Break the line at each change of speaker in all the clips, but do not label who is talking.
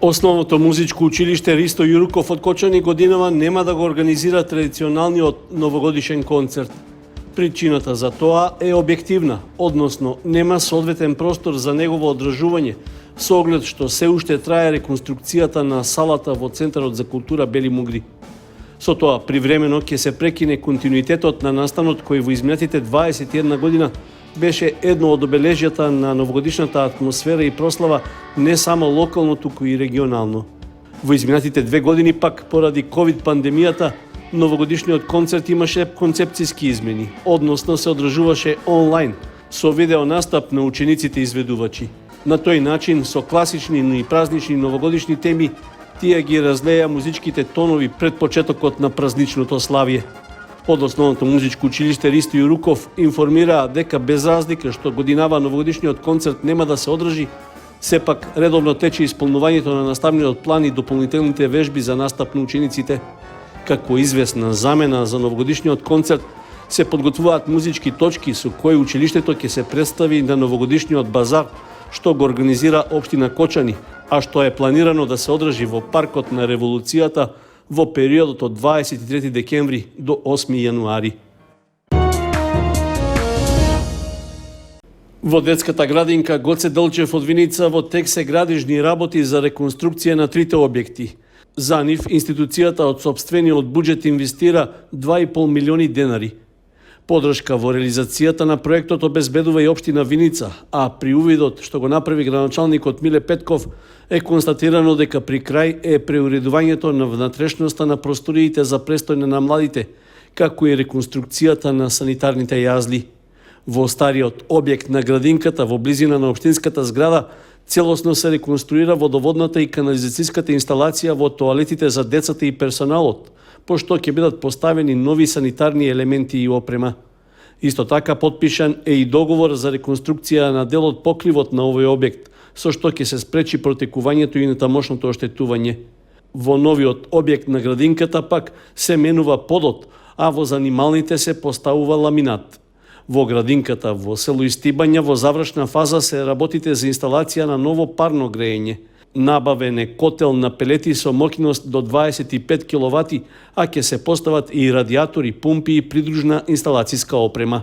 Основното музичко училиште Ристо Јуруков од Кочани годинава нема да го организира традиционалниот новогодишен концерт. Причината за тоа е објективна, односно нема соодветен простор за негово одржување, со оглед што се уште трае реконструкцијата на салата во Центарот за култура Бели Мугри. Со тоа, привремено ќе се прекине континуитетот на настанот кој во изминатите 21 година беше едно од обележјата на новогодишната атмосфера и прослава не само локално, туку и регионално. Во изминатите 2 години пак, поради ковид пандемијата, новогодишниот концерт имаше концепцијски измени, односно се одржуваше онлайн, со видео настап на учениците изведувачи. На тој начин, со класични, но и празнични новогодишни теми, тие ги разлеја музичките тонови пред почетокот на празничното славие. Од основното музичко училиште Ристо Јуруков информираа дека без разлика што годинава новогодишниот концерт нема да се одржи, сепак редовно тече исполнувањето на наставниот план и дополнителните вежби за настап на учениците. Како известна замена за новогодишниот концерт, се подготвуваат музички точки со кои училиштето ќе се представи на новогодишниот базар, што го организира општина Кочани, а што е планирано да се одржи во паркот на Револуцијата во периодот од 23 декември до 8 јануари. Во детската градинка Гоце Делчев од Виница во тек се градижни работи за реконструкција на трите објекти. За нив институцијата од сопствениот буџет инвестира 2,5 милиони денари. Подршка во реализацијата на проектот обезбедува и општина Виница, а при увидот што го направи градоначалникот Миле Петков е констатирано дека при крај е преуредувањето на внатрешноста на просториите за престојне на младите, како и реконструкцијата на санитарните јазли. Во стариот објект на градинката во близина на општинската зграда целосно се реконструира водоводната и канализацијската инсталација во тоалетите за децата и персоналот, пошто ќе бидат поставени нови санитарни елементи и опрема. Исто така потпишан е и договор за реконструкција на дел од покривот на овој објект, со што ќе се спречи протекувањето и натамошното оштетување. Во новиот објект на градинката пак се менува подот, а во занималните се поставува ламинат. Во градинката во село Истибања во завршна фаза се работите за инсталација на ново парно грејење. Набавен е котел на пелети со моќност до 25 киловати, а ќе се постават и радиатори, пумпи и придружна инсталацијска опрема.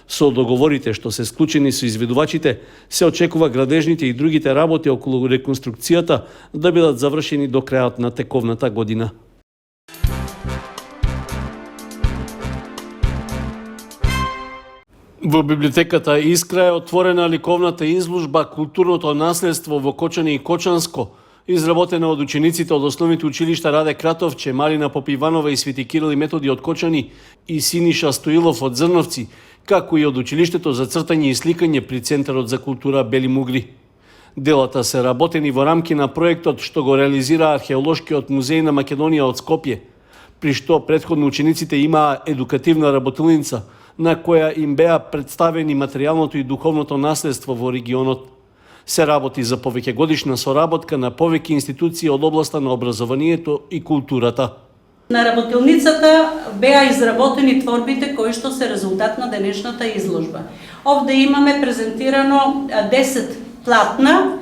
Со договорите што се склучени со изведувачите, се очекува градежните и другите работи околу реконструкцијата да бидат завршени до крајот на тековната година. Во библиотеката Искра е отворена ликовната изложба Културното наследство во Кочани и Кочанско, изработена од учениците од основните училишта Раде Кратовче, Марина Попиванова и Свети Кирил и Методи од Кочани и Синиша Стоилов од Зрновци, како и од училиштето за цртање и сликање при Центарот за култура Бели Мугри. Делата се работени во рамки на проектот што го реализира Археолошкиот музеј на Македонија од Скопје, при што претходно учениците имаа едукативна работилница, на која им беа представени материјалното и духовното наследство во регионот. Се работи за повеќегодишна соработка на повеќе институции од областа на образованието и културата.
На работилницата беа изработени творбите кои што се резултат на денешната изложба. Овде имаме презентирано 10 платна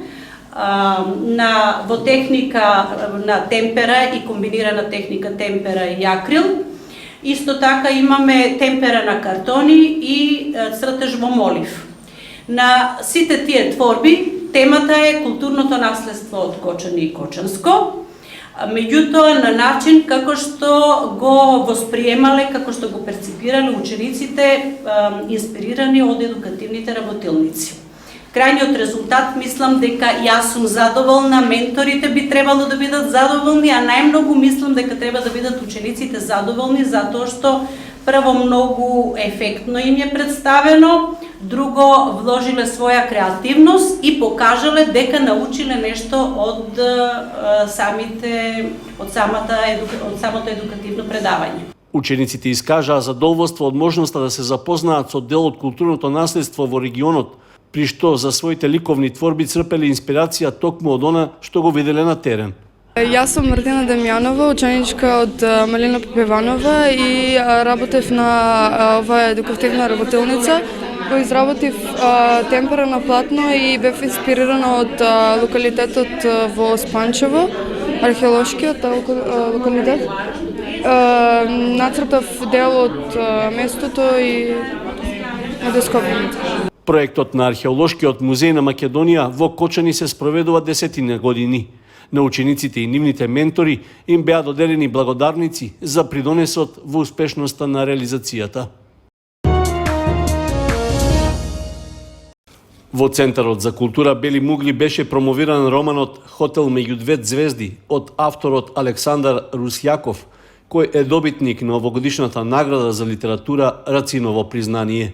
во техника на темпера и комбинирана техника темпера и акрил. Исто така имаме темпера на картони и цртеж во молив. На сите тие творби темата е културното наследство од Кочани и Кочанско, меѓутоа на начин како што го восприемале, како што го перципирале учениците, инспирирани од едукативните работилници. Крајниот резултат, мислам дека јас сум задоволна, менторите би требало да бидат задоволни, а најмногу мислам дека треба да бидат учениците задоволни затоа што прво многу ефектно им е представено, друго вложиле своја креативност и покажале дека научиле нешто од самото едукативно предавање.
Учениците искажаа задоволство од можноста да се запознаат со дел од културното наследство во регионот, при што за своите ликовни творби црпеле инспирација токму од она што го виделе на терен.
Јас сум Мартина Дамјанова, ученичка од Марина Попиванова и работев на оваа едукативна работилница го изработив темперано платно и бев инспирирана од локалитетот во Спанчево, археолошкиот локалитет. Нацртав дел од местото и од ископањето.
Проектот на Археолошкиот музеј на Македонија во Кочани се спроведува 10 години. На учениците и нивните ментори им беа доделени благодарници за придонесот во успешноста на реализацијата. Во Центарот за култура Бели Мугли беше промовиран романот Хотел меѓу две звезди од авторот Александар Русјаков, кој е добитник на овогодишната награда за литература Рациново признание.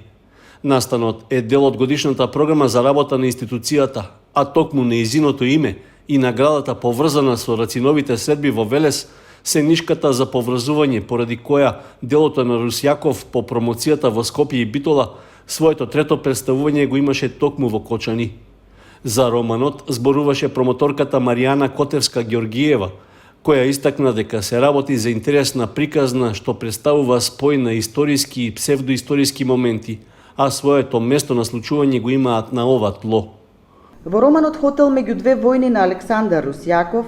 Настанот е дел од годишната програма за работа на институцијата, а токму нејзиното име и наградата поврзана со Рациновите средби во Велес се нишката за поврзување поради која делото на Русјаков по промоцијата во Скопје и Битола своето трето представување го имаше токму во Кочани. За романот зборуваше промоторката Маријана Котевска-Ѓоргиева, која истакна дека се работи за интересна приказна што представува спој на историски и псевдоисториски моменти, а своето место на случување го имаат на ова тло.
Во романот Хотел меѓу две војни на Александар Русјаков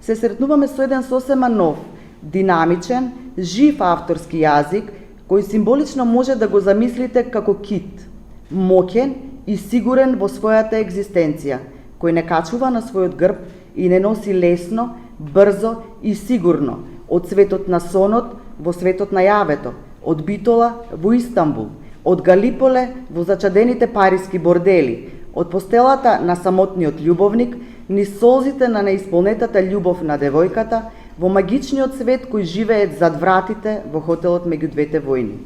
се сретнуваме со еден сосема нов, динамичен, жив авторски јазик, кој символично може да го замислите како кит, моќен и сигурен во својата екзистенција, кој не качува на својот грб и не носи лесно, брзо и сигурно од светот на сонот во светот на јавето, од Битола во Истанбул, од Галиполе во зачадените париски бордели, од постелата на самотниот љубовник, низ солзите на неисполнетата љубов на девојката, во магичниот свет кој живее зад вратите во хотелот меѓу двете војни.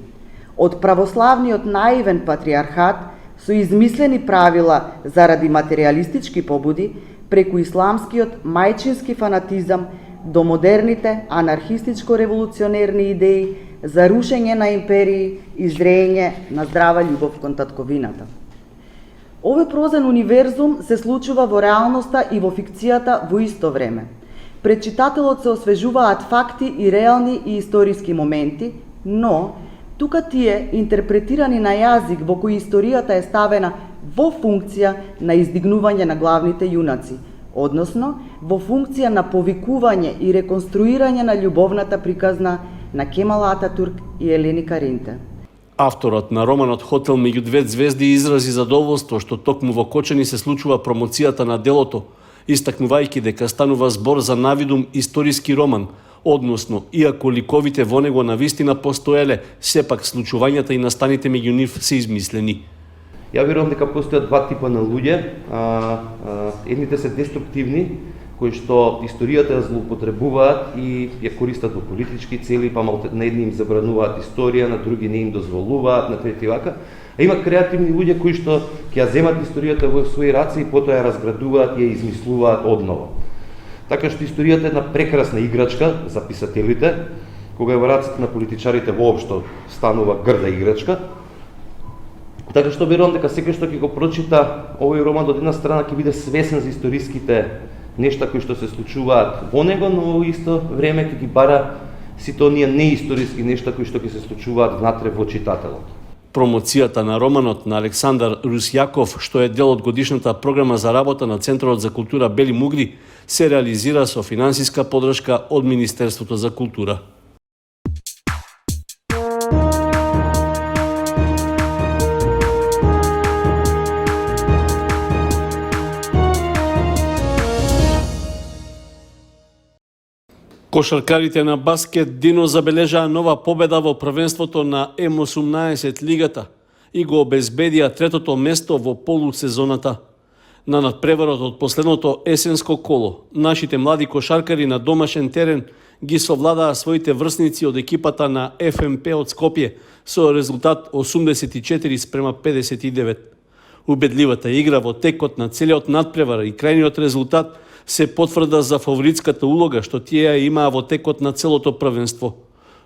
Од православниот наивен патриархат со измислени правила заради материјалистички побуди, преку исламскиот мајчински фанатизам до модерните анархистичко-револуционерни идеи за рушење на империи и зрење на здрава љубов кон татковината. Овој прозен универзум се случува во реалноста и во фикцијата во исто време. Пред читателот се освежуваат факти и реални и историски моменти, но тука тие интерпретирани на јазик во кој историјата е ставена во функција на издигнување на главните јунаци, односно во функција на повикување и реконструирање на љубовната приказна на Кемал Ататурк и Елени Каринте.
Авторот на романот Хотел меѓу две звезди изрази задоволство што токму во Кочани се случува промоцијата на делото, истакнувајќи дека станува збор за навидум историски роман, односно, иако ликовите во него навистина постоеле, сепак случувањата и настаните меѓу нив се измислени.
Ја верувам дека постојат два типа на луѓе. Едните се деструктивни, кои што историјата ја злоупотребуваат и ја користат во политички цели, па на едни им забрануваат историја, на други не им дозволуваат, на трети вака. А има креативни луѓе кои што ќе ја земат историјата во своји раце и потоа ја разградуваат и ја измислуваат одново. Така што историјата е една прекрасна играчка за писателите, кога е во рацете на политичарите воопшто станува грда играчка. Така што верувам дека секој што ќе го прочита овој роман од една страна ќе биде свесен за историските нешта кои што се случуваат во него, но во исто време ќе ги бара сите оние неисториски нешта кои што ќе се случуваат внатре во читателот.
Промоцијата на романот на Александар Русјаков, што е дел од годишната програма за работа на Центарот за култура Бели Мугли, се реализира со финансиска поддршка од Министерството за култура. Кошаркарите на баскет Дино забележаа нова победа во првенството на М18 лигата и го обезбедија третото место во полусезоната. На надпреварот од последното есенско коло, нашите млади кошаркари на домашен терен ги совладаа своите врсници од екипата на ФМП од Скопје со резултат 84-59. Убедливата игра во текот на целиот надпревар и крајниот резултат се потврда за фаворитската улога што тие ја имаа во текот на целото првенство.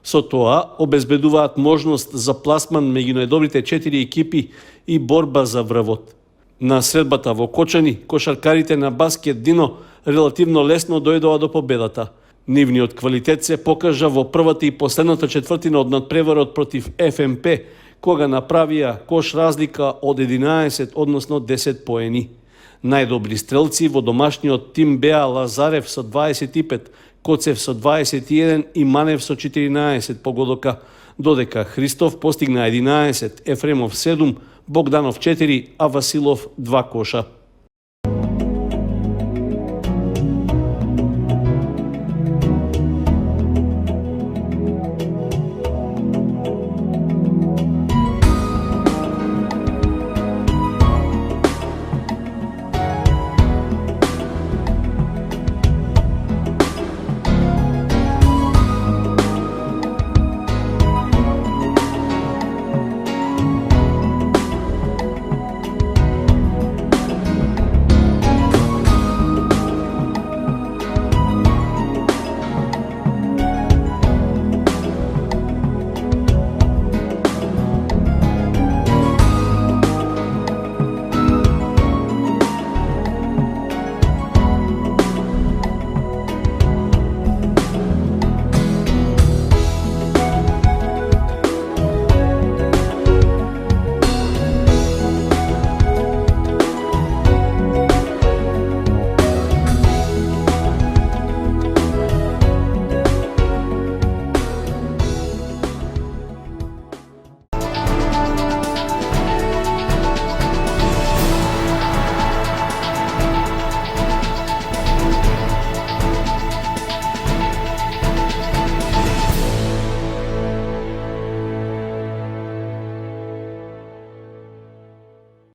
Со тоа обезбедуваат можност за пласман меѓу најдобрите 4 екипи и борба за врвот. На средбата во Кочани, кошаркарите на баскет Дино релативно лесно дојдоа до победата. Нивниот квалитет се покажа во првата и последната четвртина од надпреварот против ФМП, кога направија кош разлика од 11, односно 10 поени. Најдобри стрелци во домашниот тим беа Лазарев со 25, Коцев со 21 и Манев со 14 погодока, додека Христов постигна 11, Ефремов 7, Богданов 4, а Василов 2 коша.